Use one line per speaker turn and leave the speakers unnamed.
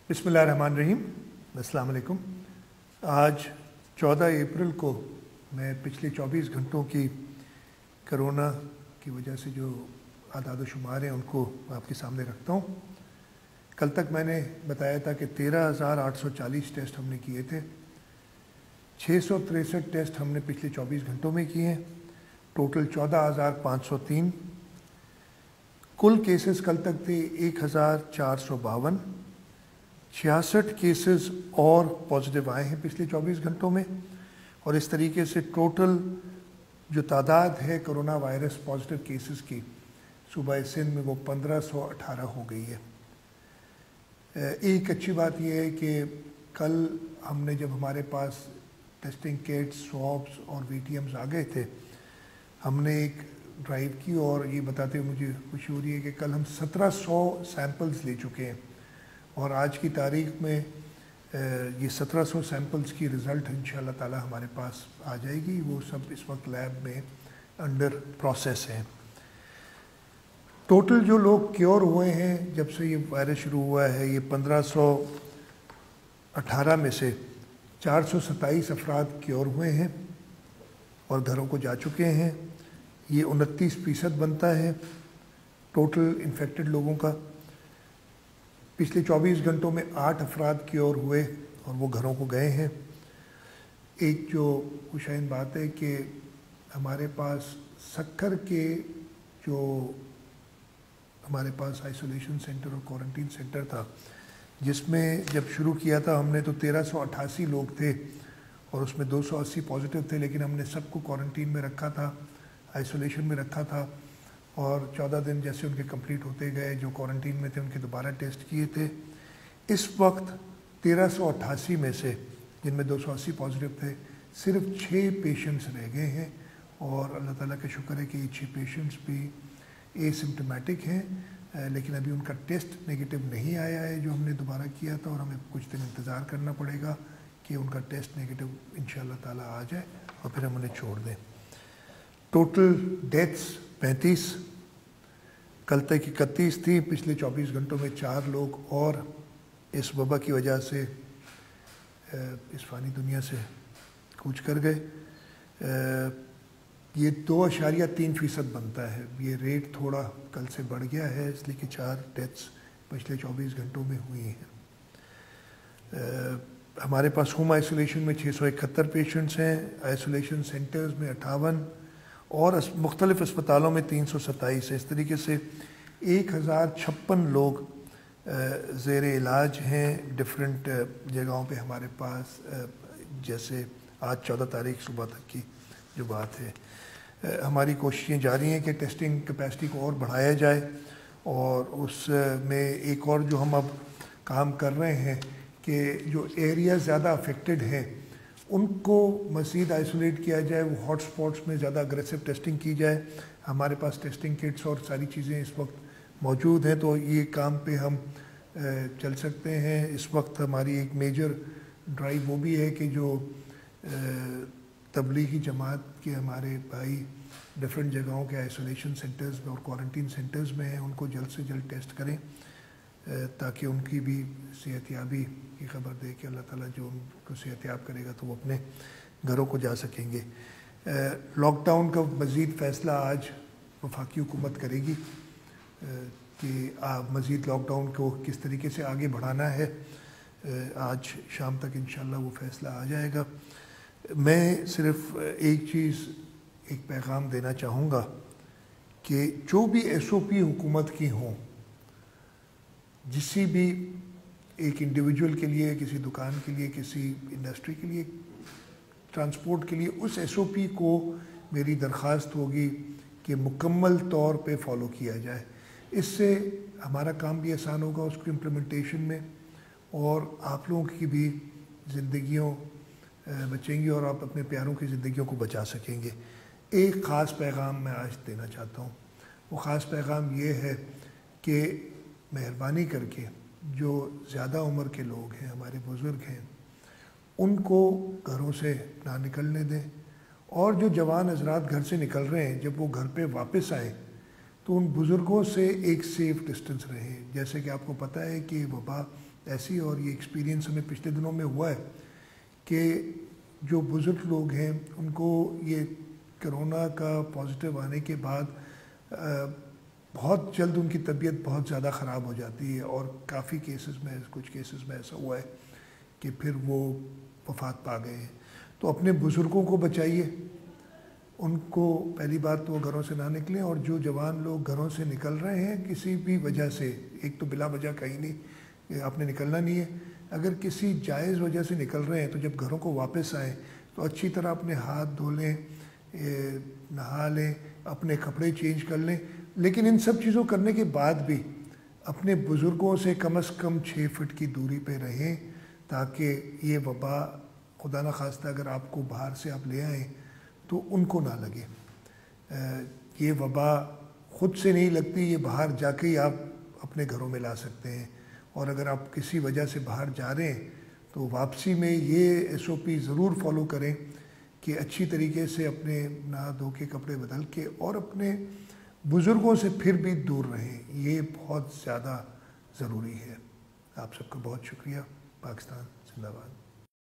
बिस्मिल्लाहिर्रहमानिर्रहीम। अस्सलाम वालेकुम। आज 14 अप्रैल को मैं पिछले 24 घंटों की कोरोना की वजह से जो आदाद शुमार हैं उनको आपके सामने रखता हूँ। कल तक मैंने बताया था कि 13,840 टेस्ट हमने किए थे। 663 टेस्ट हमने पिछले 24 घंटों में किए हैं। टोटल 14,503। कुल केसेस कल तक थे 1,452। 66 केसेस और पॉजिटिव आए हैं पिछले 24 घंटों में, और इस तरीके से टोटल जो तादाद है कोरोना वायरस पॉजिटिव केसेस की सूबा सिंध में वो 1518 हो गई है। एक अच्छी बात यह है कि कल हमने जब हमारे पास टेस्टिंग किट्स, स्वॉब्स और VTMs आ गए थे, हमने एक ड्राइव की और ये बताते हुए मुझे खुशी हो रही है कि कल हम 1700 सैंपल्स ले चुके हैं, और आज की तारीख में ये 1700 सैंपल्स की रिज़ल्ट इंशाअल्लाह ताला हमारे पास आ जाएगी। वो सब इस वक्त लैब में अंडर प्रोसेस हैं। टोटल जो लोग क्योर हुए हैं जब से ये वायरस शुरू हुआ है, ये 1518 में से 427 अफराद क्योर हुए हैं और घरों को जा चुके हैं। ये 29% बनता है टोटल इन्फेक्टेड लोगों का। पिछले 24 घंटों में 8 अफराद क्योर हुए और वो घरों को गए हैं। एक जो खुशाइन बात है कि हमारे पास सक्कर के जो हमारे पास आइसोलेशन सेंटर और क्वारंटीन सेंटर था, जिसमें जब शुरू किया था हमने तो 1388 लोग थे और उसमें 280 पॉजिटिव थे, लेकिन हमने सबको क्वारंटीन में रखा था, आइसोलेशन में रखा था, और 14 दिन जैसे उनके कंप्लीट होते गए जो क्वारंटीन में थे उनके दोबारा टेस्ट किए थे। इस वक्त 1388 में से, जिनमें 280 पॉजिटिव थे, सिर्फ 6 पेशेंट्स रह गए हैं, और अल्लाह ताला का शुक्र है कि ये 6 पेशेंट्स भी एसिम्प्टोमेटिक हैं, लेकिन अभी उनका टेस्ट नेगेटिव नहीं आया है जो हमने दोबारा किया था, और हमें कुछ दिन इंतज़ार करना पड़ेगा कि उनका टेस्ट नेगेटिव इंशाअल्लाह ताला आ जाए और फिर हम उन्हें छोड़ दें। टोटल डेथ्स 35, कल तक 31 थी। पिछले 24 घंटों में 4 लोग और इस वबा की वजह से इस फ़ानी दुनिया से कूच कर गए। ये 2.3% बनता है। ये रेट थोड़ा कल से बढ़ गया है, इसलिए कि 4 डेथ्स पिछले 24 घंटों में हुई हैं। हमारे पास होम आइसोलेशन में 671 पेशेंट्स हैं, आइसोलेशन सेंटर्स में 58 और मुख्तलिफ़ अस्पतालों में 327 है। इस तरीके से 1056 लोग ज़ेर इलाज हैं डिफरेंट जगहों पे हमारे पास। जैसे आज 14 तारीख सुबह तक की जो बात है, हमारी कोशिशें जारी हैं कि टेस्टिंग कैपेसिटी को और बढ़ाया जाए, और उसमें एक और जो हम अब काम कर रहे हैं कि जो एरिया ज़्यादा अफेक्टेड हैं उनको मज़ीद आइसोलेट किया जाए, वो हॉट स्पॉट्स में ज़्यादा अग्रेसिव टेस्टिंग की जाए। हमारे पास टेस्टिंग किट्स और सारी चीज़ें इस वक्त मौजूद हैं, तो ये काम पे हम चल सकते हैं। इस वक्त हमारी एक मेजर ड्राइव वो भी है कि जो तबलीगी जमात के हमारे भाई डिफरेंट जगहों के आइसोलेशन सेंटर्स में और क्वारंटीन सेंटर्स में हैं, उनको जल्द से जल्द टेस्ट करें ताकि उनकी भी सेहतयाबी की खबर दे कि अल्लाह ताला जो उनको सेहतयाब करेगा तो वो अपने घरों को जा सकेंगे। लॉकडाउन का मज़ीद फ़ैसला आज वफाकी हुकूमत करेगी कि मज़ीद लॉकडाउन को किस तरीके से आगे बढ़ाना है। आज शाम तक इंशाअल्लाह वो फ़ैसला आ जाएगा। मैं सिर्फ़ एक चीज़, एक पैगाम देना चाहूँगा कि जो भी SOP हुकूमत की हों, किसी भी एक इंडिविजुअल के लिए, किसी दुकान के लिए, किसी इंडस्ट्री के लिए, ट्रांसपोर्ट के लिए, उस SOP को मेरी दरख्वास्त होगी कि मुकम्मल तौर पे फॉलो किया जाए। इससे हमारा काम भी आसान होगा उसको इम्प्लीमेंटेशन में, और आप लोगों की भी ज़िंदगियों बचेंगी और आप अपने प्यारों की ज़िंदगियों को बचा सकेंगे। एक ख़ास पैगाम मैं आज देना चाहता हूँ। वो ख़ास पैगाम ये है कि मेहरबानी करके जो ज़्यादा उम्र के लोग हैं, हमारे बुज़ुर्ग हैं, उनको घरों से ना निकलने दें, और जो जवान हज़रात घर से निकल रहे हैं जब वो घर पे वापस आएँ तो उन बुज़ुर्गों से एक सेफ़ डिस्टेंस रहे। जैसे कि आपको पता है कि वबा ایسی، اور یہ ایکسپیرینس ہمیں پچھلے دنوں میں ہوا ہے کہ جو بزرگ لوگ ہیں ان کو یہ کرونا کا پازیٹیو آنے کے بعد بہت جلد ان کی طبیعت بہت زیادہ خراب ہو جاتی ہے، اور کافی کیسز میں، کچھ کیسز میں ایسا ہوا ہے کہ پھر وہ وفات پا گئے ہیں۔ تو اپنے بزرگوں کو بچائیے، ان کو پہلی بات تو وہ گھروں سے نہ نکلیں، اور جو جوان لوگ گھروں سے نکل رہے ہیں کسی بھی وجہ سے، ایک تو بلا وجہ کہیں نہیں کہ آپ نے نکلنا نہیں ہے، اگر کسی جائز وجہ سے نکل رہے ہیں تو جب گھروں کو واپس آئیں تو اچھی طرح اپنے ہاتھ دھو لیں، نہا لیں، اپنے کپڑے چینج کر لیں، لیکن ان سب چیزوں کرنے کے بعد بھی اپنے بزرگوں سے کم از کم 6 فٹ کی دوری پہ رہیں، تاکہ یہ وبا خدا نخواستہ اگر آپ کو باہر سے آپ لے آئیں تو ان کو نہ لگے۔ یہ وبا خود سے نہیں لگتی، یہ باہر جا کے ہی آپ اپنے گھروں میں لا سکتے ہیں، اور اگر آپ کسی وجہ سے باہر جا رہے ہیں تو واپسی میں یہ SOP ضرور فالو کریں کہ اچھی طریقے سے اپنے نہا دھو کے کپڑے بدل کے اور اپنے بزرگوں سے پھر بھی دور رہیں، یہ بہت زیادہ ضروری ہے۔ آپ سب کا بہت شکریہ۔ پاکستان زندہ باد۔